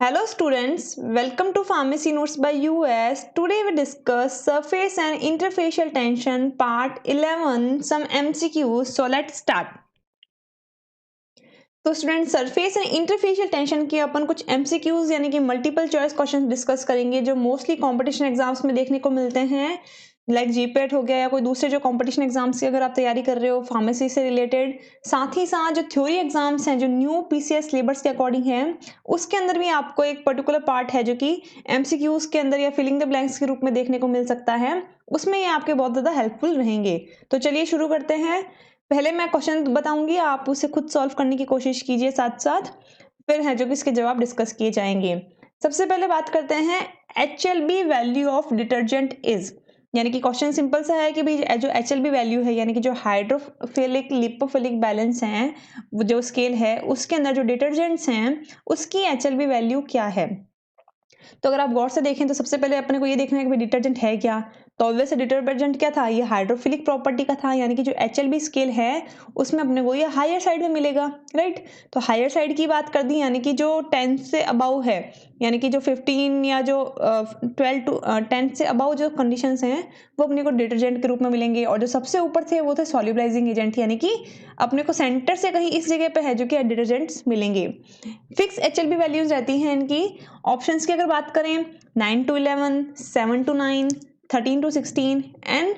Hello students, welcome to Pharmacy Notes by US. Today we discuss surface and interfacial tension part 11, some MCQs. So let's start. तो student surface and interfacial tension के अपन कुछ MCQs यानी कि multiple choice question discuss करेंगे जो mostly competition exams में देखने को मिलते हैं, लाइक जीपेट हो गया या कोई दूसरे जो कंपटीशन एग्जाम्स की अगर आप तैयारी कर रहे हो फार्मेसी से रिलेटेड। साथ ही साथ जो थ्योरी एग्जाम्स हैं जो न्यू PCS सिलेबस के अकॉर्डिंग है उसके अंदर भी आपको एक पर्टिकुलर पार्ट है जो कि MCQs के अंदर या फिलिंग द ब्लैंक्स के रूप में देखने को मिल सकता है, उसमें ये आपके बहुत ज़्यादा हेल्पफुल रहेंगे। तो चलिए शुरू करते हैं। पहले मैं क्वेश्चन बताऊंगी, आप उसे खुद सॉल्व करने की कोशिश कीजिए साथ साथ, फिर है जो कि इसके जवाब डिस्कस किए जाएंगे। सबसे पहले बात करते हैं HLB value of detergent is, यानी कि क्वेश्चन सिंपल सा है कि भाई जो HLB वैल्यू है यानी कि जो हाइड्रोफिलिक लिपोफिलिक बैलेंस है जो स्केल है उसके अंदर जो डिटर्जेंट्स हैं उसकी HLB वैल्यू क्या है। तो अगर आप गौर से देखें तो सबसे पहले अपने को ये देखना है कि डिटर्जेंट है क्या। तो ऑब्वियस डिटर्जेंट क्या था, ये हाइड्रोफिलिक प्रॉपर्टी का था, यानी कि जो HLB स्केल है उसमें अपने को ये हायर साइड में मिलेगा, राइट। तो हायर साइड की बात कर दी, यानी कि जो 10 से अबाउ है, यानी कि जो 15 या जो 12 to 10 से अबाउ जो कंडीशंस हैं वो अपने को डिटर्जेंट के रूप में मिलेंगे। और जो सबसे ऊपर थे वो थे सॉल्युबलाइजिंग एजेंट, यानी कि अपने को सेंटर से कहीं इस जगह पे है जो कि डिटर्जेंट्स मिलेंगे। फिक्स HLB वैल्यूज रहती हैं इनकी। ऑप्शंस की अगर बात करें 9 to 11, 7 to 9, 13 to 16 and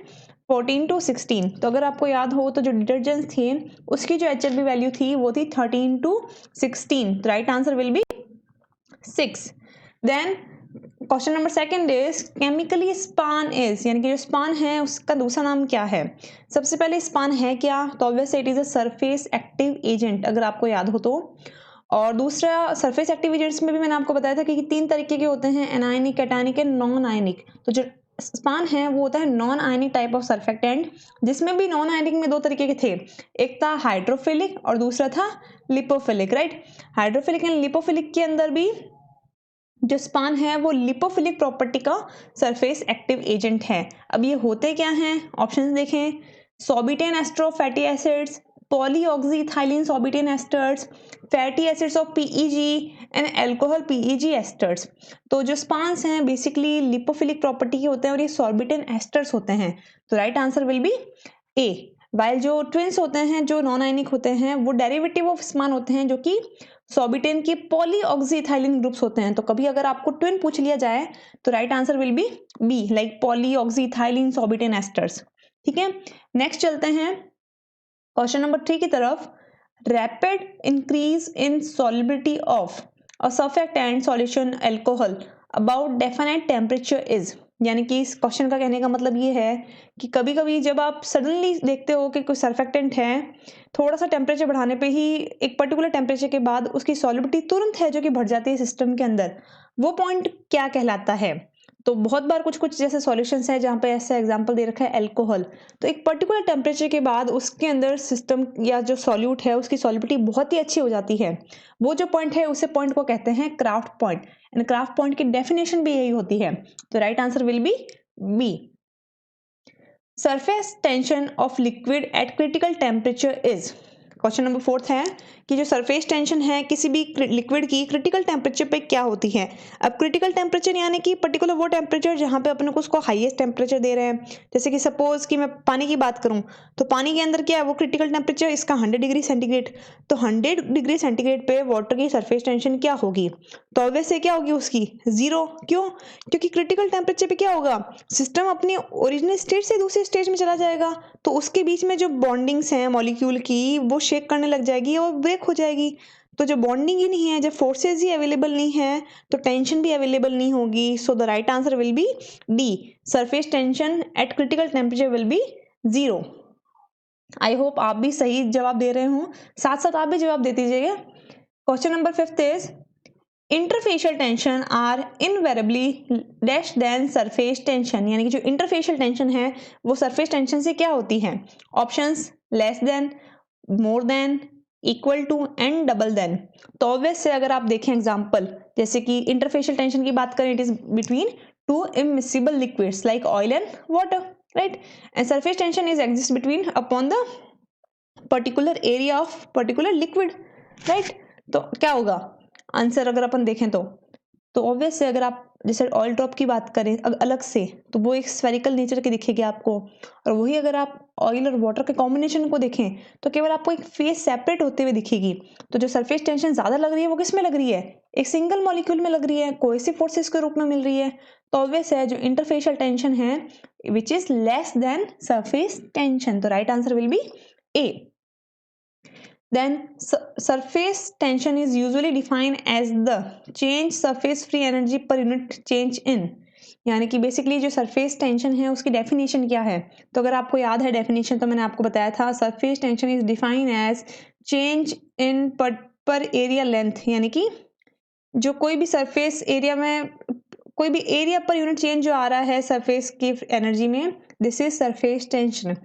14 to 16। तो अगर आपको याद हो तो जो डिटर्जेंट्स थे उसकी जो HLB वैल्यू थी वो थी 13 to 16। तो right answer will be 6। Then question number second is chemically span is, यानी कि जो स्पान है उसका दूसरा नाम क्या है। सबसे पहले स्पान है क्या, तो obviously it is a surface active agent अगर आपको याद हो तो। और दूसरा सरफेस एक्टिव एजेंट्स में भी मैंने आपको बताया था कि 3 तरीके के होते हैं, एनायनिक, कैटायनिक एंड नॉन आयनिक। तो जो स्पान है वो होता है non ionic type of surfactant, जिसमें भी नॉन आयनिक में 2 तरीके के थे, एक था हाइड्रोफिलिक और दूसरा था lipophilic, right. Hydrophilic and lipophilic के अंदर भी जो स्पान है वो लिपोफिलिक प्रॉपर्टी का सरफेस एक्टिव एजेंट है। अब ये होते क्या हैं, ऑप्शंस देखें, sorbitan ester of fatty acids, polyoxyethylene sorbitan esters, fatty acids of PEG and alcohol PEG esters. तो जो स्पान्स हैं बेसिकली लिपोफिलिक प्रॉपर्टी के होते हैं और ये सोबिटेन एस्टर्स होते हैं। तो right answer will be A. While जो ट्विंस होते हैं जो नॉन आयनिक होते हैं वो डेरिवेटिव ऑफ स्पान होते हैं जो कि सोबिटेन के पॉलीऑक्सीथाइलिन ग्रुप्स होते हैं। तो कभी अगर आपको ट्विन पूछ लिया जाए तो right answer will be B, like polyoxyethylene sorbitan esters. ठीक है, नेक्स्ट चलते हैं क्वेश्चन नंबर 3 की तरफ। Rapid increase in solubility of a surfactant solution alcohol about definite temperature is, यानी कि इस क्वेश्चन का कहने का मतलब ये है कि कभी कभी जब आप सडनली देखते हो कि कोई सर्फेक्टेंट है, थोड़ा सा टेम्परेचर बढ़ाने पे ही एक पर्टिकुलर टेम्परेचर के बाद उसकी सॉल्युबिलिटी तुरंत है जो कि बढ़ जाती है सिस्टम के अंदर, वो पॉइंट क्या कहलाता है। तो बहुत बार कुछ कुछ जैसे सॉल्यूशंस है जहाँ पे ऐसा एग्जांपल दे रखा है अल्कोहल, तो एक पर्टिकुलर टेम्परेचर के बाद उसके अंदर सिस्टम या जो सॉल्यूट है उसकी सॉल्युबिलिटी बहुत ही अच्छी हो जाती है। वो जो पॉइंट है उसे पॉइंट को कहते हैं craft point, and craft point की डेफिनेशन भी यही होती है। तो right answer will be B. Surface tension of liquid at critical temperature is, question number 4 है कि जो सरफेस टेंशन है किसी भी लिक्विड की क्रिटिकल टेम्परेचर पे क्या होती है। अब क्रिटिकल टेम्परेचर यानी कि पर्टिकुलर वो टेम्परेचर जहाँ पे अपने को उसको हाईएस्ट टेम्परेचर दे रहे हैं। जैसे कि सपोज कि मैं पानी की बात करूँ तो पानी के अंदर क्या है वो क्रिटिकल टेम्परेचर इसका 100 डिग्री सेंटीग्रेड। तो 100 डिग्री सेंटीग्रेड पे वाटर की सरफेस टेंशन क्या होगी, तो ऑब्वियसली क्या होगी उसकी 0। क्यों, क्योंकि क्रिटिकल टेम्परेचर पे क्या होगा, सिस्टम अपनी ओरिजिनल स्टेट से दूसरे स्टेज में चला जाएगा, तो उसके बीच में जो बॉन्डिंग्स हैं मॉलिक्यूल की वो शेक करने लग जाएगी और ब्रेक हो जाएगी। तो जो बॉन्डिंग ही नहीं है, जब फोर्सेज ही अवेलेबल नहीं है तो टेंशन भी अवेलेबल नहीं होगी। So the right answer will B D, surface tension eight critical temperature will be 0। I hope आप भी सही जवाब दे रहे हो, साथ साथ आप भी जवाब दे दीजिएगा। Question number 5 is interfacial tension are invariably dash than surface tension, यानी कि जो इंटरफेशियल टेंशन है वो सरफेस टेंशन से क्या होती है। Options less than, more than, equal to and double than. तो ऑब्वियस से अगर आप देखें एग्जांपल, जैसे कि इंटरफेशियल टेंशन की बात करें, it is between two immiscible liquids like oil and water, right. And surface tension is exist between upon the particular area of particular liquid, right. तो क्या होगा आंसर अगर अपन देखें तो तो ऑब्वियस है अगर आप जैसे ऑयल ड्रॉप की बात करें अलग से, तो वो एक स्फेरिकल नेचर की दिखेगी आपको, और वही अगर आप ऑयल और वाटर के कॉम्बिनेशन को देखें तो केवल आपको एक फेस सेपरेट होते हुए दिखेगी। तो जो सरफेस टेंशन ज़्यादा लग रही है वो किस में लग रही है, एक सिंगल मॉलिक्यूल में लग रही है, कोहेसिव फोर्सेस के रूप में मिल रही है। तो ऑब्वियस है जो इंटरफेशियल टेंशन है which is less than surface tension, तो right answer will be A. Then surface tension is usually defined as the change surface free energy per unit change in, यानी कि बेसिकली जो surface tension है उसकी definition क्या है। तो अगर आपको याद है डेफिनेशन तो मैंने आपको बताया था, surface tension is defined as change in per area length, यानी कि जो कोई भी सरफेस एरिया में कोई भी एरिया पर यूनिट चेंज जो आ रहा है सरफेस की एनर्जी में, दिस इज सरफेस टेंशन।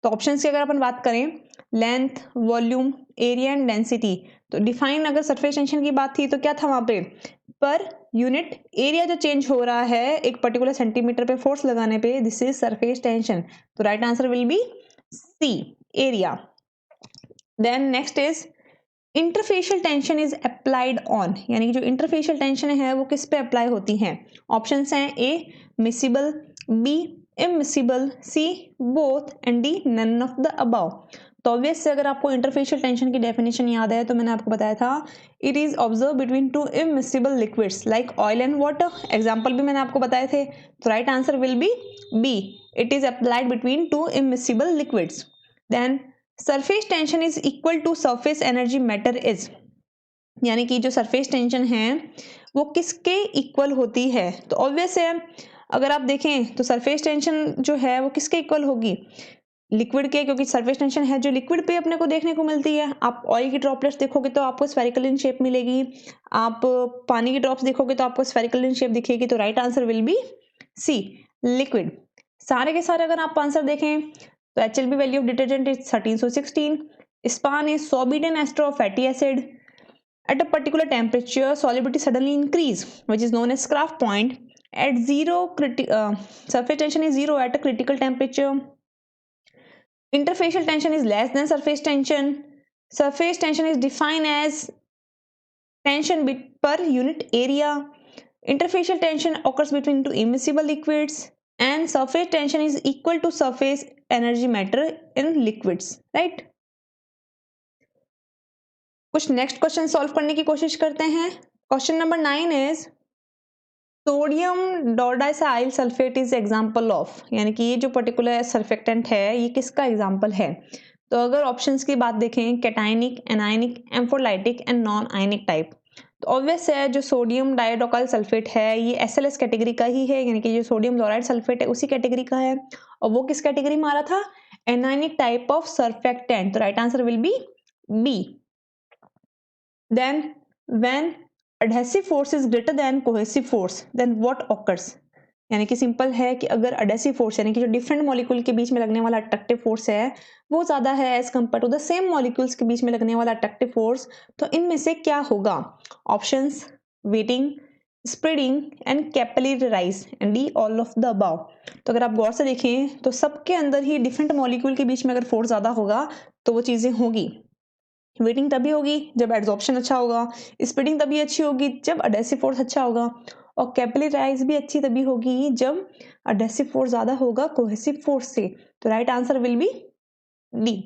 तो ऑप्शंस की अगर अपन बात करें, length, volume, area and density, तो डिफाइन अगर सरफेस टेंशन की बात थी तो क्या था वहां पे, पर यूनिट एरिया जो चेंज हो रहा है एक पर्टिकुलर सेंटीमीटर पे फोर्स लगाने पे, दिस इज सरफेस टेंशन। तो right answer will be C, area. Then next is interfacial tension is applied on, यानी कि जो इंटरफेशियल टेंशन है वो किस पे अप्लाई होती है। ऑप्शंस हैं A miscible, B immiscible, C both and D none of the above. तो ऑब्वियस से अगर आपको इंटरफेशियल टेंशन की डेफिनेशन याद है तो मैंने आपको बताया था, it is observe between two immiscible liquids like oil and water, example भी मैंने आपको बताए थे। तो right answer will be B, it is applied between two immiscible liquids. Then surface tension is equal to surface energy matter is, यानी कि जो surface tension है वो किसके इक्वल होती है। तो ऑब्वियस है अगर आप देखें तो सरफेस टेंशन जो है वो किसके इक्वल होगी, लिक्विड के, क्योंकि सरफेस टेंशन है जो लिक्विड पे अपने को देखने को मिलती है। आप ऑयल की ड्रॉपलेट्स देखोगे तो आपको स्फेरिकल इन शेप मिलेगी, आप पानी की ड्रॉप्स देखोगे तो आपको स्फेरिकल इन शेप दिखेगी। तो right answer will be C, liquid. सारे के सारे अगर आप आंसर देखें तो HLB value of detergent is 1316, Span is sorbitan ester of fatty acid, at a particular temperature solubility suddenly increase which is known as Kraft point, at surface tension is zero at a critical temperature, interfacial tension is less than surface tension is defined as tension per unit area, interfacial tension occurs between two immiscible liquids, and surface tension is equal to surface energy matter in liquids, right? कुछ next question solve करने की कोशिश करते हैं। Question number 9 is sodium dodecyl sulphate is example of, यानी कि ये जो पर्टिकुलर सर्फेक्टेंट है ये किसका एग्जांपल है। तो अगर ऑप्शंस की बात देखें, cationic, anionic, ampholytic and non ionic type, तो ऑब्वियस है जो सोडियम डाइऑक्साइड सल्फेट है ये SLS कैटेगरी का ही है, यानी कि जो सोडियम क्लोराइड सल्फेट है उसी कैटेगरी का है, और वो किस कैटेगरी में आ रहा था, एनायनिक टाइप ऑफ सर्फेक्टेंट। तो right answer will be B. Then when adhesive force is greater than cohesive force, then what occurs, यानी कि सिंपल है कि अगर adhesive force यानी कि जो डिफरेंट मॉलिक्यूल के बीच में लगने वाला अट्रैक्टिव फोर्स है वो ज्यादा है as compare to the same molecules के बीच में लगने वाला अट्रैक्टिव फोर्स, तो इनमें से क्या होगा। Options waiting, spreading and capillary rise and D all of the above. तो अगर आप गौर से देखें तो सबके अंदर ही डिफरेंट मॉलिक्यूल के बीच में अगर फोर्स ज्यादा होगा तो वो चीजें होगी। वेटिंग तभी होगी जब एड्सॉर्प्शन अच्छा होगा, स्प्रेडिंग तभी अच्छी होगी जब एडहेसिव फोर्स अच्छा होगा, और कैपिलरी राइज भी अच्छी तभी होगी जब एडहेसिव फोर्स ज्यादा होगा कोहेसिव फोर्स से। तो right answer will B D.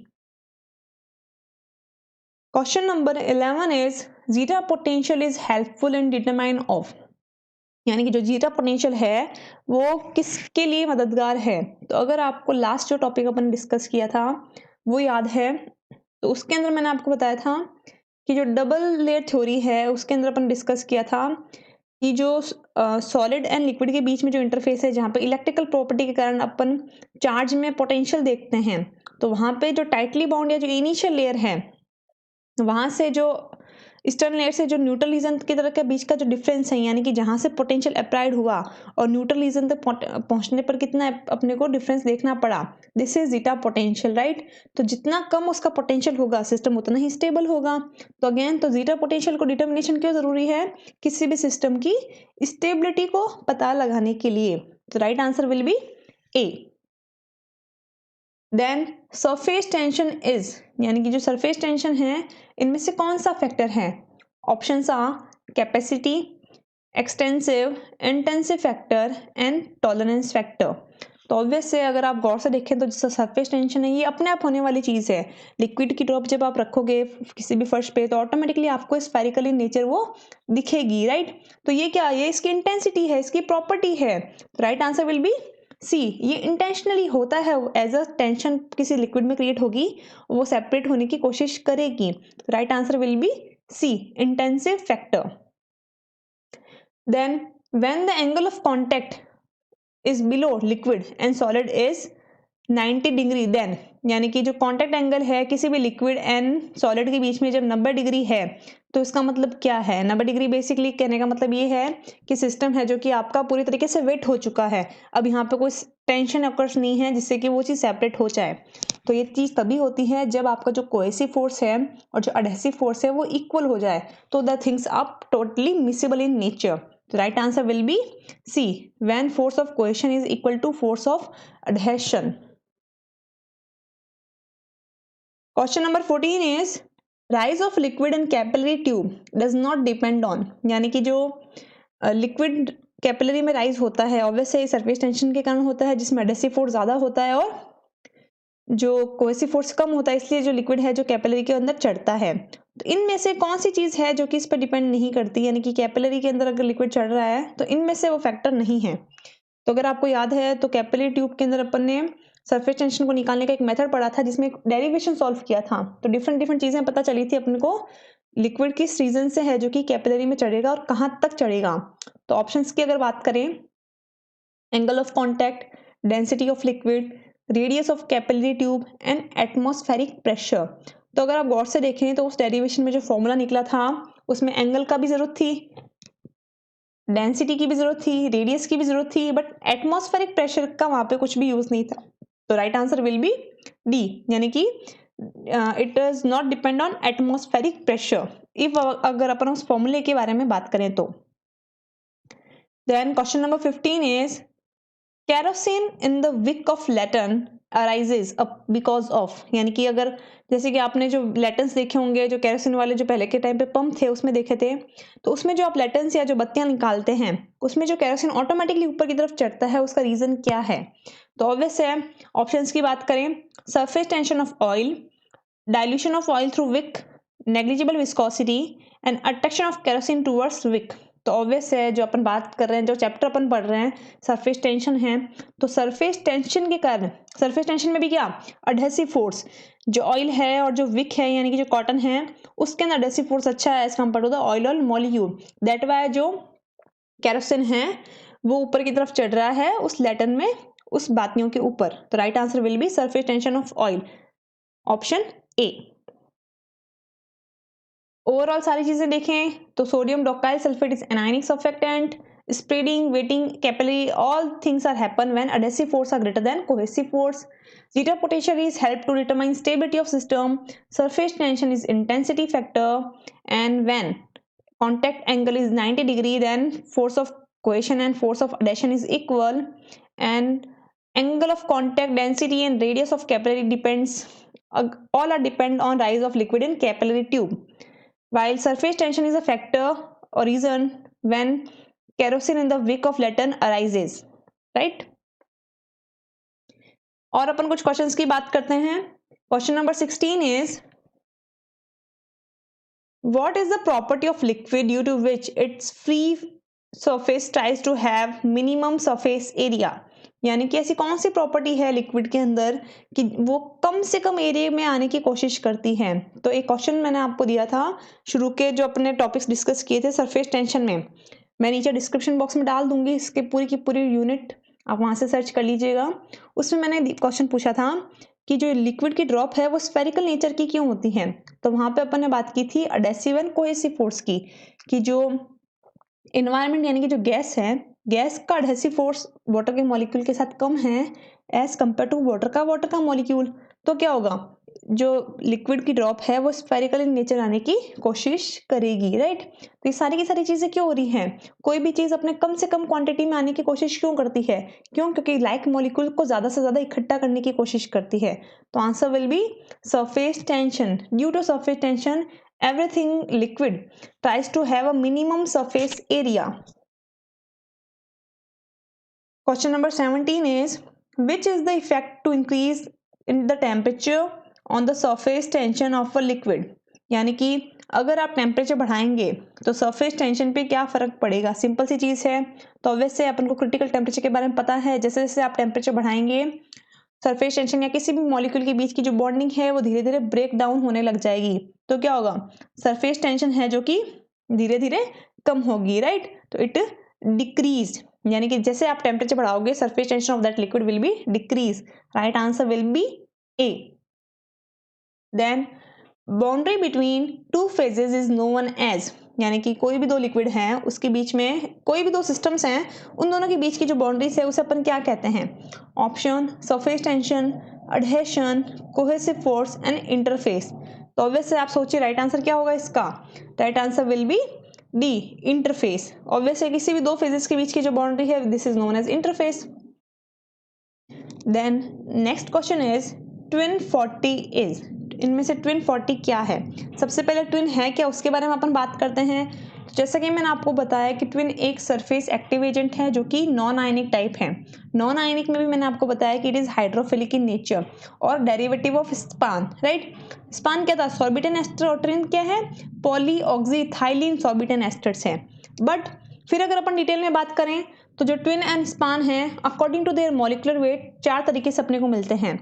Question number 11 is zeta potential is helpful in determine of, यानी कि जो जीटा पोटेंशियल है वो किसके लिए मददगार है। तो अगर आपको लास्ट जो टॉपिक अपन डिस्कस किया था वो याद है तो उसके अंदर मैंने आपको बताया था कि जो डबल लेयर थ्योरी है उसके अंदर अपन डिस्कस किया था कि जो सॉलिड एंड लिक्विड के बीच में जो इंटरफेस है जहाँ पे इलेक्ट्रिकल प्रॉपर्टी के कारण अपन चार्ज में पोटेंशियल देखते हैं, तो वहाँ पे जो टाइटली बाउंड या जो इनिशियल लेयर है वहाँ से जो ईस्टर्न लेयर से जो न्यूट्रल रीजन की तरह के बीच का जो डिफरेंस है, यानी कि जहाँ से पोटेंशियल अप्लाइड हुआ और न्यूट्रल रीजन तक पहुँचने पर कितना अपने को डिफरेंस देखना पड़ा, this is zeta potential, right. तो जितना कम उसका पोटेंशियल होगा सिस्टम उतना ही स्टेबल होगा। तो अगेन तो जीटा पोटेंशियल को डिटर्मिनेशन क्यों जरूरी है, किसी भी सिस्टम की स्टेबिलिटी को पता लगाने के लिए। तो right answer will be A. Then surface tension is, यानी कि जो सरफेस टेंशन है इनमें से कौन सा फैक्टर है। Options are capacity, extensive, intensive factor and tolerance factor. तो ऑब्वियस है, अगर आप गौर से देखें तो जिसका सरफेस टेंशन है ये अपने आप होने वाली चीज़ है। लिक्विड की ड्रॉप जब आप रखोगे किसी भी फर्श पे तो ऑटोमेटिकली आपको स्फेरिकल इन नेचर वो दिखेगी, राइट। तो ये क्या है, ये इसकी इंटेंसिटी है, इसकी प्रॉपर्टी है। तो right answer will be C. ये इंटेंशनली होता है, एज अ टेंशन किसी लिक्विड में क्रिएट होगी, वो सेपरेट होने की कोशिश करेगी। तो right answer will be C, intensive factor. Then when the angle of contact is below liquid and solid is 90 degree, then यानी कि जो कांटेक्ट एंगल है किसी भी लिक्विड एंड सॉलिड के बीच में जब 90 डिग्री है, तो इसका मतलब क्या है। 90 डिग्री बेसिकली कहने का मतलब ये है कि सिस्टम है जो कि आपका पूरी तरीके से वेट हो चुका है, अब यहाँ पे कोई टेंशन अकर्स नहीं है जिससे कि वो चीज़ सेपरेट हो जाए। तो ये चीज़ तभी होती है जब आपका जो कोहेसिव फोर्स है और जो एडहेसिव फोर्स है वो इक्वल हो जाए, तो the things are totally miscible in nature. The right answer will be C, when force of cohesion is equal to force of adhesion. Question number 14 is rise of liquid in capillary tube does not depend on, यानी कि जो liquid capillary में rise होता है obvious है surface tension के कारण होता है, जिसमें एडहेसिव फोर्स ज़्यादा होता है और जो कोहेसिव फोर्स कम होता है, इसलिए जो लिक्विड है जो कैपिलरी के अंदर चढ़ता है। तो इनमें से कौन सी चीज़ है जो कि इस पर डिपेंड नहीं करती, यानी कि कैपिलरी के अंदर अगर लिक्विड चढ़ रहा है तो इनमें से वो फैक्टर नहीं है। तो अगर आपको याद है तो कैपिलरी ट्यूब के अंदर अपन ने सरफेस टेंशन को निकालने का एक मेथड पढ़ा था जिसमें एक डेरिवेशन सॉल्व किया था, तो डिफरेंट चीज़ें पता चली थी अपने को लिक्विड किस रीजन से है जो कि कैपिलरी में चढ़ेगा और कहाँ तक चढ़ेगा। तो ऑप्शंस की अगर बात करें, angle of contact, density of liquid, radius of capillary tube and atmospheric pressure. तो अगर आप गौर से देखें तो उस डेरिवेशन में जो फॉर्मूला निकला था उसमें एंगल का भी जरूरत थी, डेंसिटी की भी जरूरत थी, रेडियस की भी जरूरत थी, बट एटमॉस्फेरिक प्रेशर का वहां पे कुछ भी यूज नहीं था। तो right answer will B D, यानी कि it does not depend on atmospheric pressure if, अगर अपन उस फॉर्मूले के बारे में बात करें तो। Then question number 15 is kerosene in the wick of lantern arises because of, यानी कि अगर जैसे कि आपने जो लैटन्स देखे होंगे, जो केरोसिन वाले जो पहले के टाइम पे पंप थे उसमें देखे थे, तो उसमें जो आप लैटन्स या जो बत्तियां निकालते हैं उसमें जो केरोसिन ऑटोमेटिकली ऊपर की तरफ चढ़ता है, उसका रीजन क्या है। तो ऑब्वियस है, ऑप्शंस की बात करें, surface tension of oil, dilution of oil through wick, negligible viscosity and attraction of kerosene towards wick. तो ऑब्वियस है, जो अपन बात कर रहे हैं, जो चैप्टर अपन पढ़ रहे हैं सरफेस टेंशन है, तो सरफेस टेंशन के कारण, सरफेस टेंशन में भी क्या, एडहेसिव फोर्स, जो ऑयल है और जो विक है यानी कि जो कॉटन है उसके अंदर एडहेसिव फोर्स अच्छा है as compare to the oil और मॉलिक्यूल, दैट वाई जो केरोसिन है वो ऊपर की तरफ चढ़ रहा है उस लैटन में, उस बातियों के ऊपर। तो right answer will be surface tension of oil, option A. Overall सारी चीजें देखें तो sodium dodecyl sulphate is anionic surfactant, spreading, wetting, capillary, all things are happen when adhesive force are greater than cohesive force. Zeta potential is help to determine stability of system. Surface tension is intensity factor, and when contact angle is 90 degree, then force of cohesion and force of adhesion is equal, and angle of contact, density and radius of capillary depends, all are depend on rise of liquid in capillary tube, while surface tension is a factor or reason when kerosene in the wick of lantern arises, right. और अपन कुछ questions की बात करते हैं। Question number 16 is what is the property of liquid due to which its free surface tries to have minimum surface area, यानी कि ऐसी कौन सी प्रॉपर्टी है लिक्विड के अंदर कि वो कम से कम एरिया में आने की कोशिश करती है। तो एक क्वेश्चन मैंने आपको दिया था शुरू के जो अपने टॉपिक्स डिस्कस किए थे सरफेस टेंशन में, मैं नीचे डिस्क्रिप्शन बॉक्स में डाल दूंगी इसके पूरी की पूरी यूनिट, आप वहां से सर्च कर लीजिएगा। उसमें मैंने क्वेश्चन पूछा था कि जो लिक्विड की ड्रॉप है वो स्फेरिकल नेचर की क्यों होती है। तो वहां पे अपन ने बात की थी एडहेसिव एंड कोहेसिव फोर्स की, कि जो इन्वायरमेंट यानी कि जो गैस है, गैस का एडहेसिव फोर्स वाटर के मॉलिक्यूल के साथ कम है एज कंपेयर टू वाटर का मॉलिक्यूल। तो क्या होगा, जो लिक्विड की ड्रॉप है वो स्फेरिकल इन नेचर आने की कोशिश करेगी, राइट। तो ये सारी की सारी चीजें क्यों हो रही हैं, कोई भी चीज अपने कम से कम क्वांटिटी में आने की कोशिश क्यों करती है, क्यों, क्योंकि लाइक मॉलिक्यूल को ज्यादा से ज्यादा इकट्ठा करने की कोशिश करती है। तो answer will be surface tension, due to surface tension everything liquid tries to have a minimum surface area, question number 17 is which is the effect to increase in the temperature on the surface tension of a liquid, यानी कि अगर आप temperature बढ़ाएंगे तो surface tension पे क्या फर्क पड़ेगा। सिंपल सी चीज है, तो ऑब्वियसली अपन को क्रिटिकल टेम्परेचर के बारे में पता है, जैसे जैसे आप टेम्परेचर बढ़ाएंगे सरफेस टेंशन या किसी भी मॉलिक्यूल के बीच की जो बॉन्डिंग है वो धीरे धीरे ब्रेक डाउन होने लग जाएगी। तो क्या होगा, सरफेस टेंशन है जो कि धीरे धीरे कम होगी, राइट। तो इट डिक्रीज, यानी कि जैसे आप टेम्परेचर बढ़ाओगे surface tension of that liquid will be decrease. Right answer will be A. Then boundary between two phases is known as, यानी कि कोई भी दो लिक्विड हैं उसके बीच में, कोई भी दो सिस्टम्स हैं उन दोनों के बीच की जो बाउंड्रीज है उसे अपन क्या कहते हैं। Option surface tension, adhesion, cohesive force and interface. तो ऑब्वियसली आप सोचिए राइट आंसर क्या होगा इसका। Right answer will B D, interface. Obviously किसी भी दो फेजेस के बीच की जो बाउंड्री है this is known as interface. Then next question is twin 40 is, इनमें से ट्विन 40 क्या है। सबसे पहले ट्विन है क्या उसके बारे में अपन बात करते हैं। तो जैसा कि मैंने आपको बताया कि ट्विन एक सरफेस एक्टिव एजेंट है जो कि नॉन आयनिक टाइप है। नॉन आयनिक में भी मैंने आपको बताया कि it is hydrophilic in nature और derivative of Span, right. Span क्या था, सॉर्बिटन एस्टर, और ट्विन क्या है, पॉलीऑक्सीथाइलिन सॉर्बिटन एस्टर्स है। बट फिर अगर अपन डिटेल में बात करें तो जो ट्विन एंड स्पान है according to their molecular weight चार तरीके से अपने को मिलते हैं,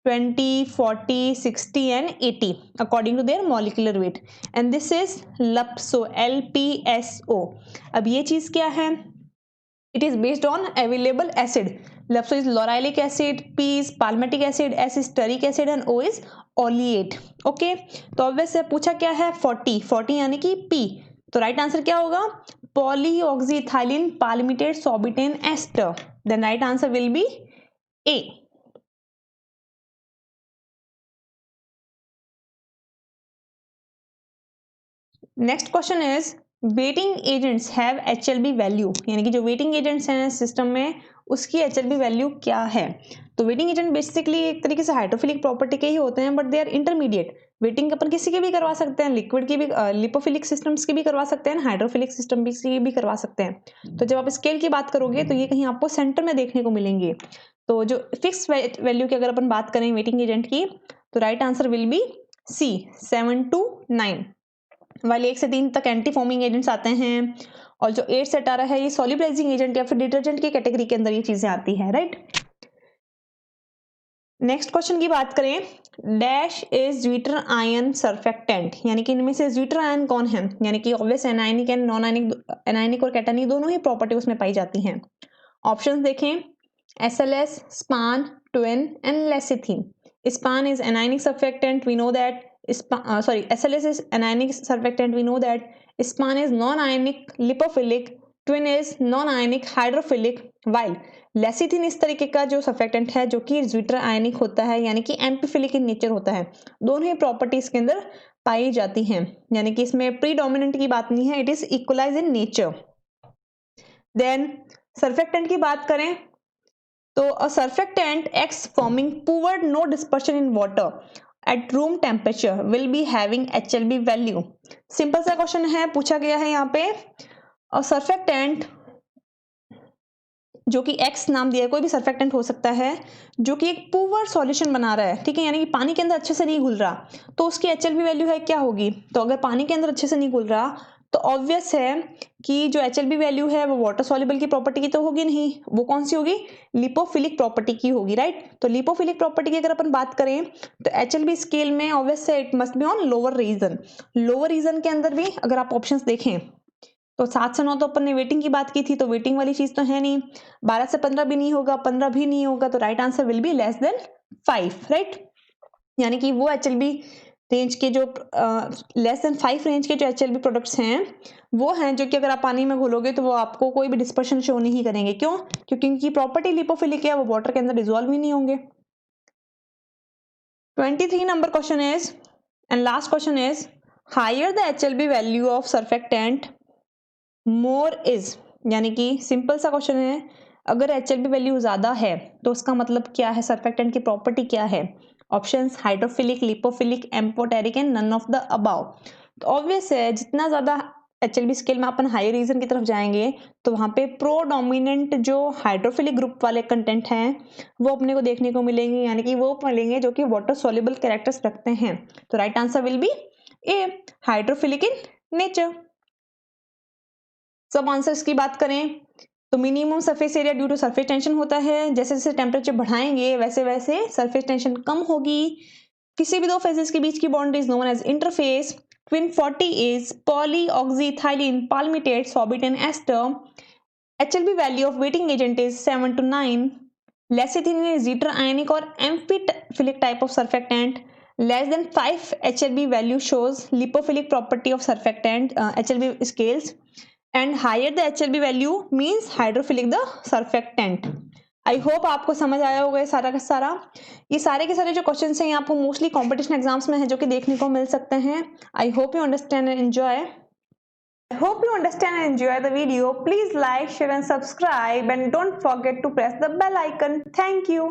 20, 40, 60 and 80 according to their molecular weight and this is LPSO, LPSO। अब ये चीज क्या है, it is based on available acid। LPSO is laurilic acid, P is palmitic acid, S is stearic acid and O is oleate। Okay, तो obvious से पूछा क्या है 40 यानी कि P, तो राइट आंसर क्या होगा, polyoxyethylene palmitate sorbitan ester. Then right answer will be A. Next question is wetting agents have HLB value, यानी कि जो वेटिंग एजेंट्स हैं सिस्टम में उसकी HLB वैल्यू क्या है। तो वेटिंग एजेंट बेसिकली एक तरीके से हाइड्रोफिलिक प्रॉपर्टी के ही होते हैं but they are intermediate. Wetting अपन किसी के भी करवा सकते हैं, लिक्विड की भी, लिपोफिलिक सिस्टम्स की भी करवा सकते हैं, हाइड्रोफिलिक सिस्टम की भी करवा सकते हैं। तो जब आप स्केल की बात करोगे तो ये कहीं आपको सेंटर में देखने को मिलेंगे। तो जो फिक्स वैल्यू की अगर अपन बात करें वेटिंग एजेंट की तो right answer will be C, 7 to 9। वाले 1 से 3 तक एंटी फॉर्मिंग एजेंट्स आते हैं और जो 8 से 18 है ये सॉल्युबलाइजिंग एजेंट या फिर डिटर्जेंट की कैटेगरी के अंदर ये चीजें आती है, राइट। नेक्स्ट क्वेश्चन की बात करें, dash is zwitter ion surfactant, यानी कि इनमें से ज्विटर आयन कौन है, यानी कि obvious anionic and non ionic, anionic और कैटायनिक दोनों ही प्रॉपर्टी उसमें पाई जाती हैं। ऑप्शंस देखें, SLS, span, twin and lecithin. Span is anionic surfactant, we know that SLS is anionic surfactant, we know that span is non-ionic lipophilic, twin is non-ionic hydrophilic, while lecithin इस तरीके का जो surfactant है जो कि zwitter आयनिक होता है यानी कि एम्पीफिलिक इन नेचर होता है। दोनों ही प्रॉपर्टीज के अंदर पाई जाती हैं, यानी कि इसमें प्रीडोमिनेंट की बात नहीं है, it is equalize in nature. Then surfactant की बात करें तो a surfactant X forming poor no dispersion in water at room temperature will be having HLB value। Simple सा क्वेश्चन है, पूछा गया है यहाँ पे सर्फेक्टेंट जो कि X नाम दिया है, कोई भी सर्फेक्टेंट हो सकता है जो कि एक पुअर सॉल्यूशन बना रहा है, ठीक है, यानी कि पानी के अंदर अच्छे से नहीं घुल रहा, तो उसकी HLB वैल्यू है क्या होगी। तो अगर पानी के अंदर अच्छे से नहीं घुल रहा तो ऑब्वियस है कि जो HLB वैल्यू है वो वाटर सॉल्युबल की प्रॉपर्टी की तो होगी नहीं, वो कौन सी होगी, लिपोफिलिक प्रॉपर्टी की होगी, राइट। तो लिपोफिलिक प्रॉपर्टी की अगर अपन बात करें तो HLB स्केल में ऑब्वियस है it must be on lower region. Lower region के अंदर भी अगर आप ऑप्शंस देखें तो 7 से 9 तो अपन ने वेटिंग की बात की थी, तो वेटिंग वाली चीज तो है नहीं, 12 से 15 भी नहीं होगा, 15 भी नहीं होगा, तो right answer will be less than 5, right. यानी कि वो HLB रेंज के जो लेस देन 5 रेंज के जो HLB प्रोडक्ट्स हैं वो हैं जो कि अगर आप पानी में घोलोगे तो वो आपको कोई भी डिस्पर्शन शो नहीं करेंगे। क्यों, क्योंकि इनकी प्रॉपर्टी लिपोफिलिक है, वो वाटर के अंदर डिसॉल्व ही नहीं होंगे। 23 number question is and last question is higher the HLB value of surfactant more is, यानी कि सिंपल सा क्वेश्चन है, अगर HLB वैल्यू ज्यादा है तो उसका मतलब क्या है, सर्फेक्टेंट की प्रॉपर्टी क्या है। Options hydrophilic, lipophilic, amphoteric and none of the above. तो ऑब्वियस है जितना ज्यादा HLB स्केल में अपन हाई रीजन की तरफ जाएंगे तो वहाँ पे प्रोडोमिनेंट जो हाइड्रोफिलिक ग्रुप वाले कंटेंट हैं वो अपने को देखने को मिलेंगे, यानी कि वो मिलेंगे जो कि वाटर सॉल्युबल कैरेक्टर्स रखते हैं। तो right answer will be A, hydrophilic in nature. सब आंसर्स की बात करें तो minimum surface area due to surface tension होता है, जैसे जैसे टेम्परेचर बढ़ाएंगे वैसे वैसे सरफेस टेंशन कम होगी। किसी भी दो फेजेस के बीच की bond is known as interface. Twin 40 is polyoxyethylene palmitate sorbate and ester. HLB value of weighting agent is 7 to 9. Lecithin is zeta ionic or amphiphilic type of surfactant. Less than 5 HLB value shows lipophilic property of surfactant HLB scales, and higher the HLB value means hydrophilic the surfactant. I hope आपको समझ आया होगा ये सारा का सारा। ये सारे के सारे जो क्वेश्चन हैं आपको मोस्टली कॉम्पिटिशन एग्जाम्स में है जो कि देखने को मिल सकते हैं। I hope you understand and enjoy. I hope you understand and enjoy the video. Please like, share and subscribe, and don't forget to press the bell icon. Thank you.